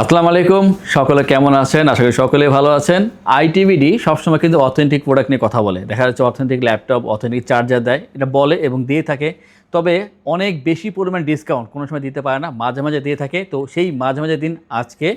আসসালামু আলাইকুম, সকলে কেমন আছেন? আশা করি সকলে ভালো আছেন। আইটিভিডি সবসময় কিন্তু অথেন্টিক প্রোডাক্ট নিয়ে কথা বলে। দেখা যাচ্ছে অথেন্টিক ল্যাপটপ, অথেন্টিক চার্জার দেয়, এটা বলে এবং দিয়ে থাকে। তবে অনেক বেশি পরিমাণ ডিসকাউন্ট কোনো সময় দিতে পারে না, মাঝে মাঝে দিয়ে থাকে। তো সেই মাঝে মাঝে দিন আজকে।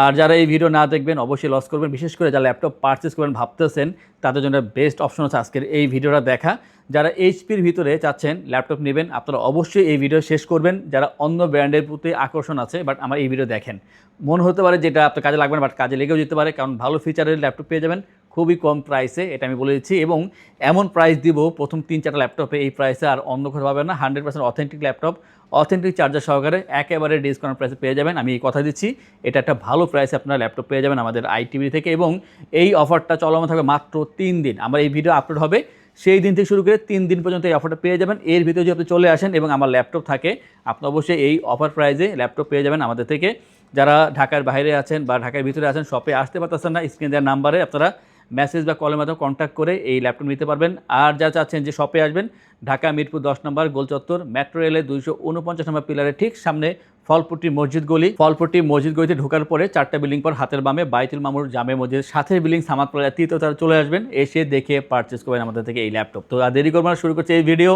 আর যারা এই ভিডিও না দেখবেন অবশ্যই লস করবেন, বিশেষ করে যারা ল্যাপটপ পারচেস করবেন ভাবতেছেন তাদের জন্য বেস্ট অপশন হচ্ছে আজকের এই ভিডিওটা দেখা। যারা এইচপির ভিতরে চাচ্ছেন ল্যাপটপ নেবেন আপনারা অবশ্যই এই ভিডিও শেষ করবেন। যারা অন্য ব্র্যান্ডের প্রতি আকর্ষণ আছে বাট আমার এই ভিডিও দেখেন, মনে হতে পারে যেটা আপনার কাজে লাগবে না, বাট কাজে লেগেও যেতে পারে, কারণ ভালো ফিচারের ল্যাপটপ পেয়ে যাবেন খুবই কম প্রাইসে, এটা আমি বলে দিচ্ছি। এবং এমন প্রাইস দিব প্রথম 3-4টা ল্যাপটপে এই প্রাইসে আর অন্য কোথাও পাবেন না। 100% অথেন্টিক ল্যাপটপ, অথেন্টিক চার্জার সহকারে একেবারে ডিসকাউন্ট প্রাইসে পেয়ে যাবেন। আমি এই কথা দিচ্ছি, এটা একটা ভালো প্রাইসে আপনারা ল্যাপটপ পেয়ে যাবেন আমাদের আইটিভি থেকে। এবং এই অফারটা চলমান থাকবে মাত্র 3 দিন। আমার এই ভিডিও আপলোড হবে সেই দিন থেকে শুরু করে 3 দিন পর্যন্ত এই অফারটা পেয়ে যাবেন। এর ভিতরে যদি আপনি চলে আসেন এবং আমার ল্যাপটপ থাকে, আপনি অবশ্যই এই অফার প্রাইসে ল্যাপটপ পেয়ে যাবেন আমাদের থেকে। যারা ঢাকার বাইরে আছেন বা ঢাকার ভিতরে আছেন, শপে আসতে পারতেছেন না, স্ক্রিনে দেওয়ার নাম্বারে আপনারা মেসেজ বা কলের মাধ্যমে কন্ট্যাক্ট করে এই ল্যাপটপ নিতে পারবেন। আর যারা চাচ্ছেন যে শপে আসবেন, ঢাকা মিরপুর 10 নম্বর গোল চত্বর, মেট্রো রেলের 249 নম্বর পিলারের ঠিক সামনে ফলপট্টি মসজিদ গলি। ফলপট্টি মসজিদ গলিতে ঢোকার পরে 4টা বিল্ডিং পর হাতের বামে বাইতুল মামুর জামে মসজিদের সাথে বিল্ডিং সামাদ প্লাজা তৃতীয়তলায় চলে আসবেন, এসে দেখে পারচেস করবেন আমাদের থেকে এই ল্যাপটপ। তো আর দেরি করবেন না, শুরু করছে এই ভিডিও।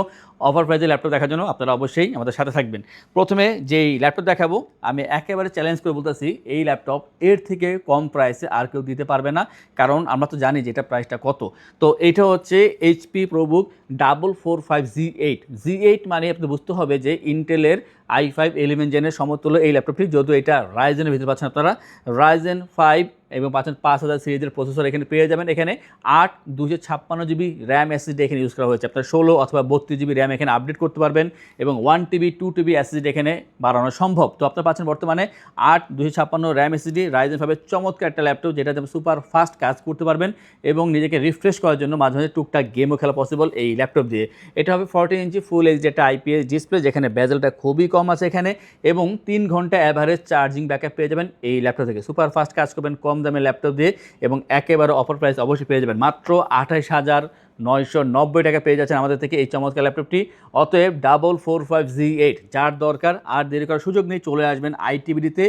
অফার প্রাইজে ল্যাপটপ দেখার জন্য আপনারা অবশ্যই আমাদের সাথে থাকবেন। প্রথমে যেই ল্যাপটপ দেখাবো আমি একেবারে চ্যালেঞ্জ করে বলতেছি, এই ল্যাপটপ এর থেকে কম প্রাইসে আর কেউ দিতে পারবে না, কারণ আমরা তো জানি যে এটা প্রাইসটা কত। তো এইটা হচ্ছে এইচপি প্রোবুক 445G8 মানে আপনি বুঝতে হবে যে ইন্টেলের i5 11 জেনের সমতুল্য এই ল্যাপটপটি, যদিও এটা রাইজেনের ভিতরে পাচ্ছেন আপনারা, রাইজেন 5 এবং পাচ্ছেন 5000 সিরিজের প্রসেসর এখানে পেয়ে যাবেন। এখানে 8 256 GB র্যাম এসএসডি এখানে ইউজ করা হয়েছে। আপনার 16 অথবা 32 GB র্যাম এখানে আপডেট করতে পারবেন এবং 1 TB 2 TB এসএসডি এখানে বাড়ানো সম্ভব। তো আপনারা পাচ্ছেন বর্তমানে 8 256 র্যাম এসএসডি রাইজেন 5 চমৎকার একটা ল্যাপটপ, যেটাতে সুপার ফাস্ট কাজ করতে পারবেন এবং নিজেকে রিফ্রেশ করার জন্য মাঝে মাঝে টুকটাক গেমও খেলা পসিবল এই ল্যাপটপ দিয়ে। এটা হবে 14 ইঞ্চি ফুল এইচডি একটা আইপিএস ডিসপ্লে, যেখানে বেজেলটা খুবই কম আছে এখানে, এবং 3 ঘন্টা অ্যাভারেজ চার্জিং ব্যাকআপ পেয়ে যাবেন এই ল্যাপটপ থেকে। সুপার ফাস্ট কাজ করবেন কম দামের ল্যাপটপ দিয়ে এবং একেবারে অফার প্রাইস অবশ্যই পেয়ে যাবেন মাত্র 28,990 টাকা পেয়ে যাচ্ছেন আমাদের থেকে এই চমৎকার ল্যাপটপটি। অতএব 445G8 যার দরকার আর দেরি করার সুযোগ নেই, চলে আসবেন আইটিভিডিতে।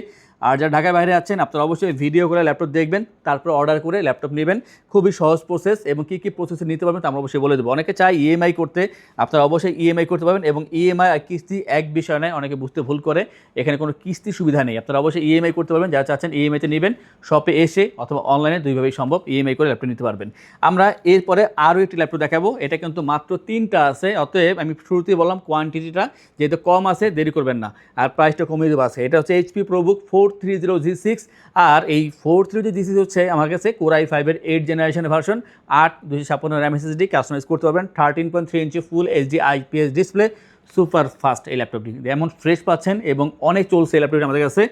আর যারা ঢাকার বাইরে আছেন আপনারা অবশ্যই ভিডিও করে ল্যাপটপ দেখবেন, তারপর অর্ডার করে ল্যাপটপ নেবেন। খুবই সহজ প্রসেস এবং কী কী প্রসেসে নিতে পারবেন তা আমরা অবশ্যই বলে দেবো। অনেকে চায় ইএমআই করতে, আপনারা অবশ্যই ইএমআই করতে পারবেন এবং ইএমআই আর কিস্তি এক বিষয় নয়, অনেকে বুঝতে ভুল করে, এখানে কোনো কিস্তি সুবিধা নেই। আপনারা অবশ্যই ইএমআই করতে পারবেন, যারা চাচ্ছেন ইএমআইতে নেবেন শপে এসে অথবা অনলাইনে, দুইভাবেই সম্ভব ইএমআই করে ল্যাপটপ নিতে পারবেন। আমরা এরপরে আরও একটি ল্যাপটপ দেখাবো, এটা কিন্তু মাত্র 3টা আছে। অতএব আমি শুরুতেই বললাম কোয়ান্টিটিটা যেহেতু কম আছে দেরি করবেন না, আর প্রাইসটা কমিয়ে দেবো আছে। এটা হচ্ছে এইচপি প্রোবুক 430G6, আর এই 430G6 হচ্ছে আমার কাছে কোর i5 এর 8 জেনারেশনের ভার্সন, 8 256 র্যাম এসএসডি, কাস্টমাইজ করতে পারবেন, 13.3 inch full HD IPS display, super fast এই ল্যাপটপটি এমন ফ্রেশ পাচ্ছেন এবং অনেক চলছে এই ল্যাপটপটি আমাদের কাছে।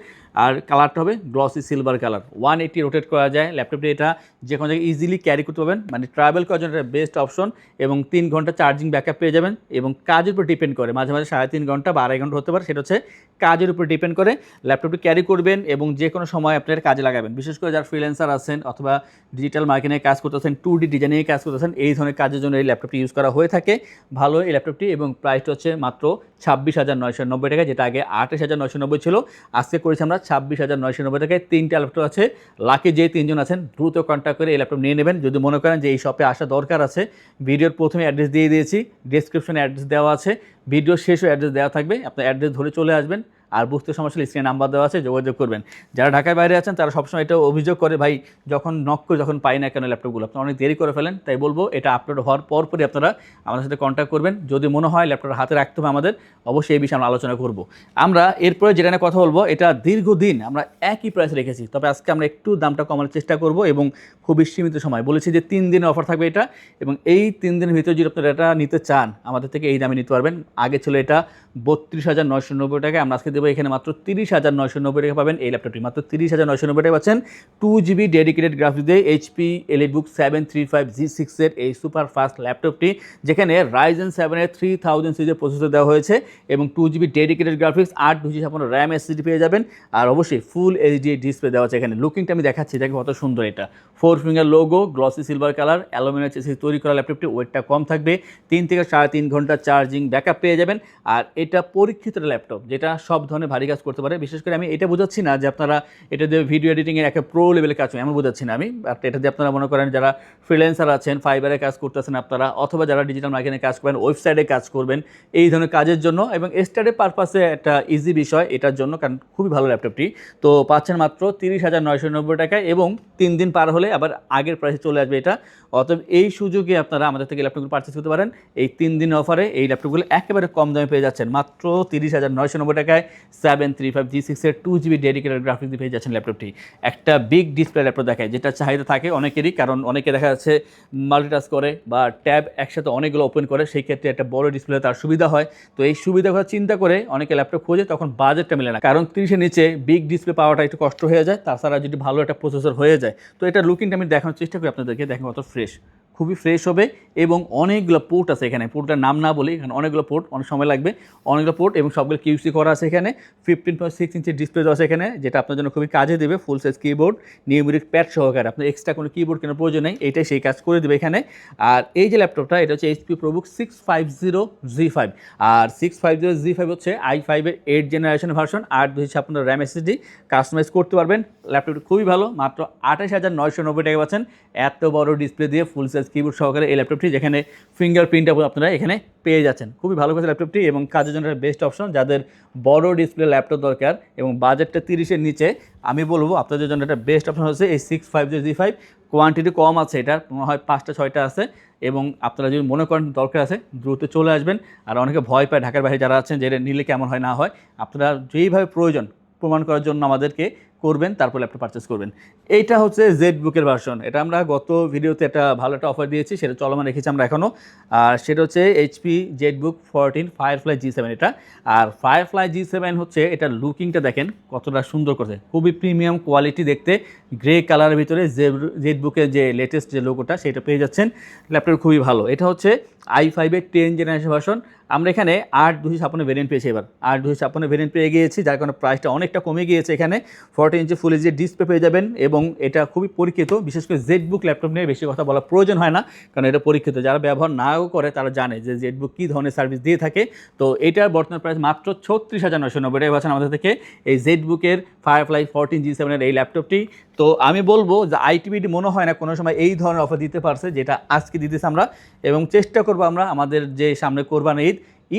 আর কালারটা হবে গ্লসি সিলভার কালার, 180 রোটেট করা যায় ল্যাপটপটি। এটা যে কোনো জায়গায় ইজিলি ক্যারি করতে পারবেন, মানে ট্রাভেল করার জন্য এটা বেস্ট অপশন এবং 3 ঘন্টা চার্জিং ব্যাকআপ পেয়ে যাবেন এবং কাজের উপর ডিপেন্ড করে, মাঝে মাঝে 3.5 ঘন্টা বা 2.5 ঘন্টা হতে পারে, সেটা হচ্ছে কাজের উপর ডিপেন্ড করে। ল্যাপটপটি ক্যারি করবেন এবং যে কোনো সময় আপনার কাজে লাগাবেন, বিশেষ করে যারা ফ্রিল্যান্সার আছেন অথবা ডিজিটাল মার্কেটিংয়ে কাজ করতেছেন, 2D ডিজাইনিংয়ে কাজ করতেছেন, এই ধরনের কাজের জন্য এই ল্যাপটপটি ইউজ করা হয়ে থাকে। ভালো এই ল্যাপটপটি এবং প্রাইসটা হচ্ছে মাত্র 26,990 টাকা, যেটা আগে 28,990 ছিল, আজকে করেছি আমরা 26,990 টাকায়। 3টা ল্যাপটপ আছে, লাকি যে 3জন আছেন দ্রুত কন্ট্যাক্ট করে এই ল্যাপটপ নিয়ে নেবেন। যদি মনে করেন যে এই শপে আসা দরকার আছে, ভিডিওর প্রথমে অ্যাড্রেস দিয়ে দিয়েছি, ডেসক্রিপশনে অ্যাড্রেস দেওয়া আছে, ভিডিও শেষও অ্যাড্রেস দেওয়া থাকবে, আপনার অ্যাড্রেস ধরে চলে আসবেন। আর বুঝতে সমস্যা হলে স্ক্রিনে নাম্বার দেওয়া আছে, যোগাযোগ করবেন। যারা ঢাকার বাইরে আছেন তারা সবসময় এটা অভিযোগ করে, ভাই যখন নক করে যখন পাই না কেন ল্যাপটপগুলো, আপনারা অনেক দেরি করে ফেলেন। তাই বলবো এটা আপলোড হওয়ার পরপরই আপনারা আমাদের সাথে কন্ট্যাক্ট করবেন। যদি মনে হয় ল্যাপটপটা হাতে রাখতে হবে আমাদের, অবশ্যই এই বিষয়ে আমরা আলোচনা করব। আমরা এরপরে যেটা নিয়ে কথা বলবো, এটা দীর্ঘদিন আমরা একই প্রাইসে রেখেছি, তবে আজকে আমরা একটু দামটা কমানোর চেষ্টা করব এবং খুবই সীমিত সময় বলেছি যে 3 দিনের অফার থাকবে এটা, এবং এই 3 দিনের ভিতরে যদি আপনারা এটা নিতে চান আমাদের থেকে এই দামে নিতে পারবেন। আগে ছিল এটা 32,990 টাকা, আমরা আজকে দেবো এখানে মাত্র 30,990 টাকা পাবেন এই ল্যাপটপটি, মাত্র 30,990 টাকা পাচ্ছেন। 2 GB ডেডিকেটেড গ্রাফিক্স দিয়ে এইচপি এলিটবুক 735G6 এর এই সুপার ফাস্ট ল্যাপটপটি, যেখানে রাইজেন 7 এর 3000 সিরিজের প্রসেসর দেওয়া হয়েছে এবং 2 GB dedicated graphics, 8 256 RAM SSD পেয়ে যাবেন। আর অবশ্যই ফুল এইচডি ডিসপ্লে দেওয়া আছে এখানে। লুকিংটা আমি দেখাচ্ছি, দেখো কত সুন্দর এটা, 4 finger logo, glossy silver colour, aluminium chassis তৈরি করা ল্যাপটপটি। ওয়েটটা কম থাকবে, 3 থেকে 3.5 ঘন্টা চার্জিং ব্যাকআপ পেয়ে যাবেন। আর এটা পরীক্ষিত ল্যাপটপ, যেটা সব ধরনের ভারী কাজ করতে পারে। বিশেষ করে আমি এটা বোঝাচ্ছি না যে আপনারা এটা দিয়ে ভিডিও এডিটিংয়ের একটা প্রো লেভেলে কাজ এমন বোঝাচ্ছি না আমি, বাট এটা দিয়ে আপনারা মনে করেন যারা ফ্রিল্যান্সার আছেন, ফাইবারে কাজ করতেছেন আপনারা, অথবা যারা ডিজিটাল মার্কেটিংয়ে কাজ করবেন, ওয়েবসাইটে কাজ করবেন, এই ধরনের কাজের জন্য এবং স্টাডি পারপাসে একটা ইজি বিষয় এটার জন্য, কারণ খুবই ভালো ল্যাপটপটি। তো পাচ্ছেন মাত্র 30,990 টাকায় এবং 3 দিন পার হলে আবার আগের প্রাইসে চলে আসবে এটা। অতএব এই সুযোগে আপনারা আমাদের থেকে ল্যাপটপগুলো পারচেস করতে পারেন। এই 3 দিন অফারে এই ল্যাপটপগুলো একেবারে কম দামে পেয়ে যাচ্ছেন মাত্র 30,990 টাকায়। 735G6-এর 2GB ডেডিকেটেড গ্রাফিক্স দিয়ে পেয়ে যাচ্ছেন ল্যাপটপটি। একটা বিগ ডিসপ্লে ল্যাপটপ দেখায়, যেটা চাহিদা থাকে অনেকেরই, কারণ অনেকে দেখা যাচ্ছে মাল্টিটাস্ক করে বা ট্যাব একসাথে অনেকগুলো ওপেন করে, সেই ক্ষেত্রে একটা বড় ডিসপ্লে তার সুবিধা হয়। তো এই সুবিধা কথা চিন্তা করে অনেকে ল্যাপটপ খোঁজে, তখন বাজেটটা মেলে না, কারণ 30-এর নিচে বিগ ডিসপ্লে পাওয়াটা একটু কষ্ট হয়ে যায়। তাছাড়া যদি ভালো একটা প্রসেসর হয়ে যায়, তো এটা লুকিংটা আমি দেখানোর চেষ্টা করি আপনাদেরকে, দেখেন কত ফ্রেশ, খুবই ফ্রেশ হবে এবং অনেকগুলো পোর্ট আছে এখানে। পোর্টটার নাম না বলি, এখানে অনেকগুলো পোর্ট, অনেক সময় লাগবে, অনেকগুলো পোর্ট এবং সবগুলো কিউসি করা আছে এখানে। 15.6 ইঞ্চির ডিসপ্লে আছে এখানে, যেটা আপনার জন্য খুবই কাজে দেবে। ফুল সাইজ কিবোর্ড, নিউমেরিক প্যাড সহকারে, আপনার এক্সট্রা কোনো কিবোর্ড কেনার প্রয়োজন নেই, এইটাই সেই কাজ করে দেবে এখানে। আর এই যে ল্যাপটপটা, এটা হচ্ছে HP ProBook 650G5, আর 650G5 হচ্ছে i5-এর 8th generation version, 8/256 RAM SSD, customise করতে পারবেন। ল্যাপটপটি খুবই ভালো, মাত্র 28,990 টাকা পাচ্ছেন এত বড় ডিসপ্লে দিয়ে, ফুল সাইজ কিবোর্ড সহকারে এই ল্যাপটপটি, যেখানে ফিঙ্গারপ্রিন্ট আপনারা এখানে পেয়ে যাচ্ছেন। খুবই ভালো কাছে ল্যাপটপটি এবং কাজের জন্য বেস্ট অপশন। যাদের বড় ডিসপ্লে ল্যাপটপ দরকার এবং বাজেটটা 30-এর নিচে, আমি বলবো আপনাদের জন্য একটা বেস্ট অপশন হচ্ছে এই 650G5। কোয়ান্টিটি কম আছে, এটার মনে হয় 5টা-6টা আছে, এবং আপনারা যদি মনে করেন দরকার আছে দ্রুত চলে আসবেন। আর অনেকে ভয় পায় ঢাকার বাইরে যারা আছেন, যে এটা নিলে কেমন হয় না হয়, আপনারা যেইভাবে প্রয়োজন প্রমাণ করার জন্য আমাদেরকে করবেন, তারপর ল্যাপটপ পারচেস করবেন। এইটা হচ্ছে জেডবুকের ভার্সন, এটা আমরা গত ভিডিওতে একটা ভালো একটা অফার দিয়েছি, সেটা চলমান রেখেছি আমরা এখনও। আর সেটা হচ্ছে HP জেডবুক 14 ফায়ারফ্লাই G7 এটা। আর ফায়ারফ্লাই G7 হচ্ছে এটার লুকিংটা দেখেন কতটা সুন্দর করছে, খুবই প্রিমিয়াম কোয়ালিটি দেখতে, গ্রে কালারের ভিতরে জেডবুকের যে লেটেস্ট যে লোগোটা সেটা পেয়ে যাচ্ছেন। ল্যাপটপ খুবই ভালো। এটা হচ্ছে i5-এর 10th জেনারেশন ভার্সন। আমরা এখানে 8/256 ভেরিয়েন্ট পেয়েছি, এবার 8/256 ভেরিয়েন্ট পেয়ে গিয়েছি, যার কারণে প্রাইসটা অনেকটা কমে গিয়েছে। এখানে 40 ইঞ্চি ফুল এইচডি ডিসপ্লে পেয়ে যাবেন এবং এটা খুবই পরীক্ষিত। বিশেষ করে জেডবুক ল্যাপটপ নিয়ে বেশি কথা বলার প্রয়োজন হয় না, কারণ এটা পরীক্ষিত। যারা ব্যবহার নাও করে তারা জানে যে জেডবুক কী ধরনের সার্ভিস দিয়ে থাকে। তো এটার বর্তমান প্রাইস মাত্র 36,990 টাকা পাচ্ছেন আমাদের থেকে এই জেডবুকের ফায়ারফ্লাই 14 G7-এর এই ল্যাপটপটি। তো আমি বলবো যে আইটিবিডি মনে হয় না কোনো সময় এই ধরনের অফার দিতে পারছে, যেটা আজকে দিতেছি আমরা, এবং চেষ্টা করবো আমরা আমাদের যে সামনে কোরবানি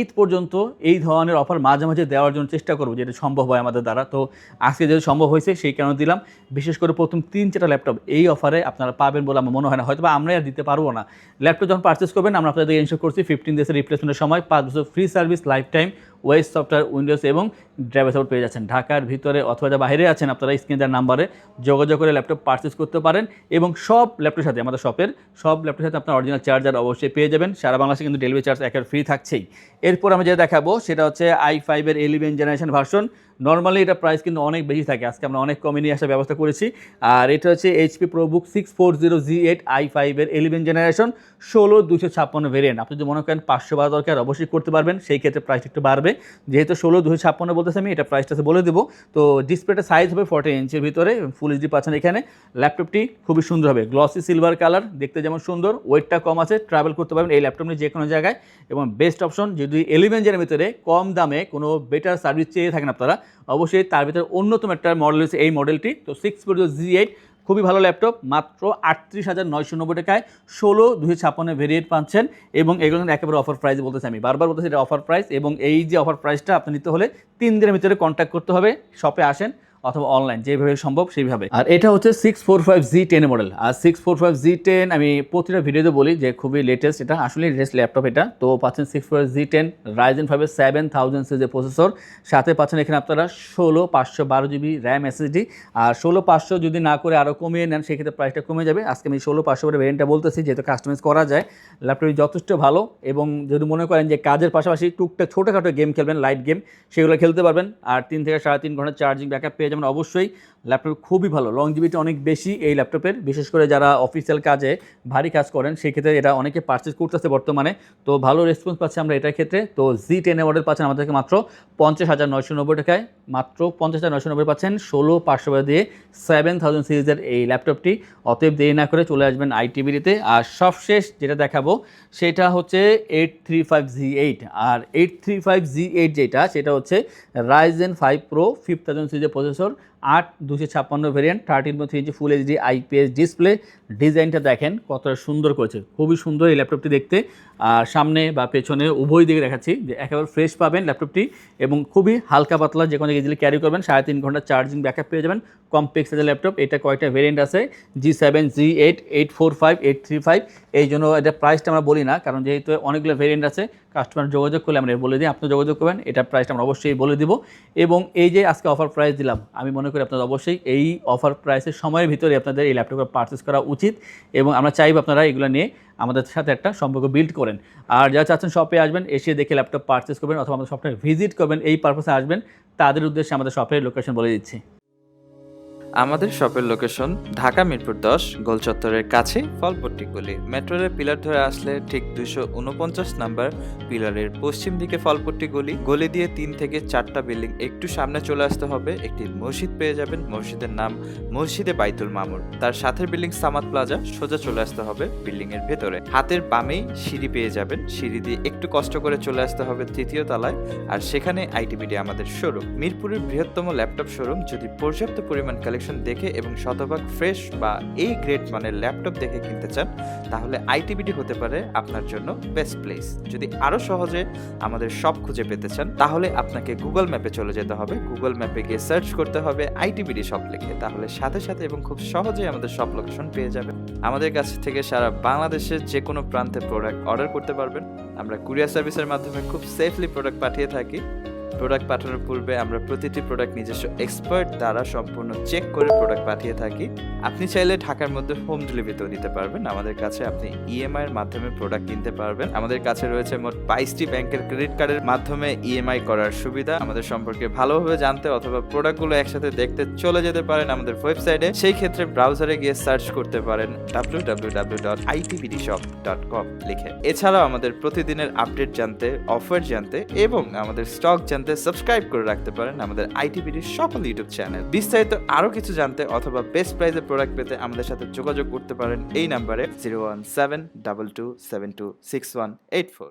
ঈদ পর্যন্ত এই ধরনের অফার মাঝে মাঝে দেওয়ার জন্য চেষ্টা করবো, যেটা সম্ভব হয় আমাদের দ্বারা। তো আজকে যেহেতু সম্ভব হয়েছে সেই কারণে দিলাম। বিশেষ করে প্রথম 3-4টা ল্যাপটপ এই অফারে আপনারা পাবেন বলে আমার মনে হয় না, হয়তো বা আমরা আর দিতে পারবো না। ল্যাপটপ যখন পারচেস করবেন, আমরা আপনাদের ইনশিওর করছি 15 ডেজের রিপ্লেসমেন্টের সময় 5 বছর ফ্রি সার্ভিস, লাইফ টাইম ওয়েস সফটওয়্যার, উইন্ডোজ এবং ড্রাইভার সাপোর্ট পেয়ে যাচ্ছেন। ঢাকার ভিতরে অথবা যা বাইরে আছেন, আপনারা স্ক্রিনে দেওয়ার নাম্বারে যোগাযোগ করে ল্যাপটপ পারচেস করতে পারেন। এবং সব ল্যাপটপের সাথে, আমাদের শপের সব ল্যাপটপের সাথে আপনার অরিজিনাল চার্জার অবশ্যই পেয়ে যাবেন। সারা বাংলাদেশে কিন্তু ডেলিভারি চার্জ একের ফ্রি থাকছেই। এরপর আমি যেটা দেখাবো সেটা হচ্ছে i5-এর 11th জেনারেশন ভার্সন। নর্মালি এটা প্রাইস কিন্তু অনেক বেশি থাকে, আজকে আমরা অনেক কমে নিয়ে আসার ব্যবস্থা করেছি। আর এটা হচ্ছে HP ProBook 640G8 i5-এর 11th generation 16/256 variant. আপনি যদি মনে করেন 512 দরকার, অবশ্যই করতে পারবেন, সেই ক্ষেত্রে প্রাইস একটু বাড়বে। যেহেতু 16/256 বলতেছে আমি, এটা প্রাইসটা বলে দেবো। তো ডিসপ্লেটা সাইজ হবে 40 ইঞ্চের ভিতরে, ফুল এইচডি পাচ্ছেন এখানে। ল্যাপটপটি খুবই সুন্দর হবে, গ্লসি সিলভার কালার, দেখতে যেমন সুন্দর, ওয়েটটা কম আছে, ট্রাভেল করতে পারবেন এই ল্যাপটপ নিয়ে যে কোনো জায়গায়। এবং বেস্ট অপশন, যদি 11 জেনের ভিতরে কম দামে কোনো বেটার সার্ভিস চেয়ে থাকেন আপনারা, অবশ্যই তার ভিতরে অন্যতম একটা মডেল হচ্ছে এই মডেলটি। তো 640G8 খুবই ভালো ল্যাপটপ, মাত্র 38,990 টাকায় 16/256 ভেরিয়েন্ট পাচ্ছেন। এবং এগুলো একেবারে অফার প্রাইস বলতেছি, আমি বারবার বলতেছি এটা অফার প্রাইস। এবং এই যে অফার প্রাইসটা আপনি নিতে হলে 3 দিনের ভিতরে কন্ট্যাক্ট করতে হবে, শপে আসেন অথবা অনলাইন, যেভাবে সম্ভব সেইভাবে। আর এটা হচ্ছে 645G10 মডেল। আর 645G10 আমি প্রতিটা ভিডিওতে বলি যে খুবই লেটেস্ট, এটা আসলে লেটেস্ট ল্যাপটপ। এটা তো পাচ্ছেন 645G10 Ryzen 5-এর 7000 সিরিজের প্রসেসর, সাথে পাচ্ছেন এখানে আপনারা 16/512GB RAM SSD। আর 16/500 যদি না করে আরও কমিয়ে নেন, সেক্ষেত্রে প্রাইসটা কমে যাবে। আজকে আমি 16/500 করে ভেরিয়েন্টটা বলতেছি, যেহেতু কাস্টমাইজ করা যায়। ল্যাপটপটি যথেষ্ট ভালো, এবং যদি মনে করেন যে কাজের পাশাপাশি টুকটাক ছোটোখাটো গেম খেলবেন, লাইট গেম, সেগুলো খেলতে পারবেন। আর 3 থেকে 3.5 ঘন্টা চার্জিং ব্যাকআপ পেয়ে যাবেন অবশ্যই। ল্যাপটপ খুবই ভালো, লংজিভিটি অনেক বেশি এই ল্যাপটপের, বিশেষ করে যারা অফিসিয়াল কাজে ভারী কাজ করেন সেই ক্ষেত্রে এটা অনেকে পারচেস করতেছে বর্তমানে। তো ভালো রেসপন্স পাচ্ছে আমরা এটার ক্ষেত্রে। তো Z10 মডেল পাচ্ছেন আমাদেরকে মাত্র 50,990 টাকায়, মাত্র 50,990 পাচ্ছেন 16,500 দিয়ে 7000 সিরিজের এই ল্যাপটপটি। অতএব দেরি না করে চলে আসবেন আইটিবিডিতে। আর সবশেষ যেটা দেখাবো সেটা হচ্ছে 835Z8। আর 835Z8 যেটা, সেটা হচ্ছে Ryzen 5 Pro 5000 সিরিজের processor, 8/256 variant, 13.3 inch full HD IPS display. ডিজাইনটা দেখেন কতটা সুন্দর করেছে, খুবই সুন্দর এই ল্যাপটপটি দেখতে। আর সামনে বা পেছনে উভয় দিকে দেখাচ্ছি যে একেবারে ফ্রেশ পাবেন ল্যাপটপটি, এবং খুবই হালকা পাতলা, যে কোনো ইজিলি ক্যারি করবেন। 3.5 ঘন্টা চার্জিং ব্যাকআপ পেয়ে যাবেন। কমপ্লেক্স সাইজের ল্যাপটপ, এটা কয়েকটা ভেরিয়েন্ট আছে, G7, Z8, 845, 835। এই জন্য এটা প্রাইসটা আমরা বলি না, কারণ যেহেতু অনেকগুলো ভেরিয়েন্ট আছে, কাস্টমার যোগাযোগ করলে আমরা বলে দিই, আপনি যোগাযোগ করবেন, এটা প্রাইসটা আমরা অবশ্যই বলে দিব। এবং এই যে আজকে অফার প্রাইস দিলাম, আমি মনে করি আপনাদের অবশ্যই এই অফার প্রাইসের সময়ের ভিতরে আপনাদের এই ল্যাপটপটা পারচেস করা উচিত, এবং আমরা চাইব আপনারা এগুলো নিয়ে আমাদের সাথে একটা সম্পর্ক বিল্ড করেন। আর যারা চাচ্ছেন শপে আসবেন, এসে দেখে ল্যাপটপ পারচেস করবেন, অথবা আমাদের শপটা ভিজিট করবেন, এই পারপাসে আসবেন, তাদের উদ্দেশ্যে আমাদের শপের লোকেশন বলে দিচ্ছি। আমাদের শপের লোকেশন ঢাকা মিরপুর 10 গোল চত্বরের কাছে ফলপট্টি গলি। মেট্রো রেল পিলার ধরে আসলে ঠিক 249 নাম্বার পিলারের পশ্চিম দিকে ফলপট্টি গলি। গলি দিয়ে 3 থেকে 4টা বিল্ডিং একটু সামনে চলে আসতে হবে, একটি মসজিদ পেয়ে যাবেন। মসজিদের নাম মসজিদে বাইতুল মামুর। তার সাথের বিল্ডিং সামাদ প্লাজা, সোজা চলে আসতে হবে বিল্ডিং এর ভেতরে। হাতের বামেই সিঁড়ি পেয়ে যাবেন, সিঁড়ি দিয়ে একটু কষ্ট করে চলে আসতে হবে 3য় তলায়, আর সেখানে আইটিবিডি আমাদের শোরুম। মিরপুরের বৃহত্তম ল্যাপটপ শোরুম। যদি পর্যাপ্ত পরিমাণ কালেকশন দেখে এবং শতভাগ ফ্রেশ বা এই গ্রেড মানের ল্যাপটপ দেখে কিনতে চান, তাহলে আইটিবিডি হতে পারে আপনার জন্য বেস্ট প্লেস। যদি আরো সহজে আমাদের শপ খুঁজে পেতে চান, তাহলে আপনাকে গুগল ম্যাপে চলে যেতে হবে। গুগল ম্যাপে গিয়ে সার্চ করতে হবে আইটিবিডি শপ লিখে, তাহলে সাথে সাথে এবং খুব সহজেই আমাদের শপ লোকেশন পেয়ে যাবেন। আমাদের কাছ থেকে সারা বাংলাদেশের যে কোনো প্রান্তে প্রোডাক্ট অর্ডার করতে পারবেন। আমরা কুরিয়ার সার্ভিসের মাধ্যমে খুব সেফলি প্রোডাক্ট পাঠিয়ে থাকি। প্রোডাক্ট পাঠানোর পূর্বে আমরা প্রতিটি প্রোডাক্ট নিজস্ব এক্সপার্ট দ্বারা সম্পূর্ণ চেক করে প্রোডাক্ট পাঠিয়ে থাকি। আপনি চাইলে ঢাকার মধ্যে হোম ডেলিভারিতেও নিতে পারবেন। আমাদের কাছে আপনি ইএমআই এর মাধ্যমে প্রোডাক্ট কিনতে পারবেন। আমাদের কাছে রয়েছে মোট 22টি ব্যাংকের ক্রেডিট কার্ডের মাধ্যমে ইএমআই করার সুবিধা। আমাদের সম্পর্কে ভালোভাবে জানতে অথবা প্রোডাক্টগুলো একসাথে দেখতে চলে যেতে পারেন আমাদের ওয়েবসাইটে। সেই ক্ষেত্রে ব্রাউজারে গিয়ে সার্চ করতে পারেন www.itbdshop.com লিখে। এছাড়াও আমাদের প্রতিদিনের আপডেট জানতে, অফার জানতে এবং আমাদের স্টক জানতে সাবস্ক্রাইব করে রাখতে পারেন আমাদের আইটিবিডির সকল ইউটিউব চ্যানেল। বিস্তারিত আরো কিছু জানতে অথবা বেস্ট প্রাইসে প্রোডাক্ট পেতে আমাদের সাথে যোগাযোগ করতে পারেন এই নাম্বারে 01722726184।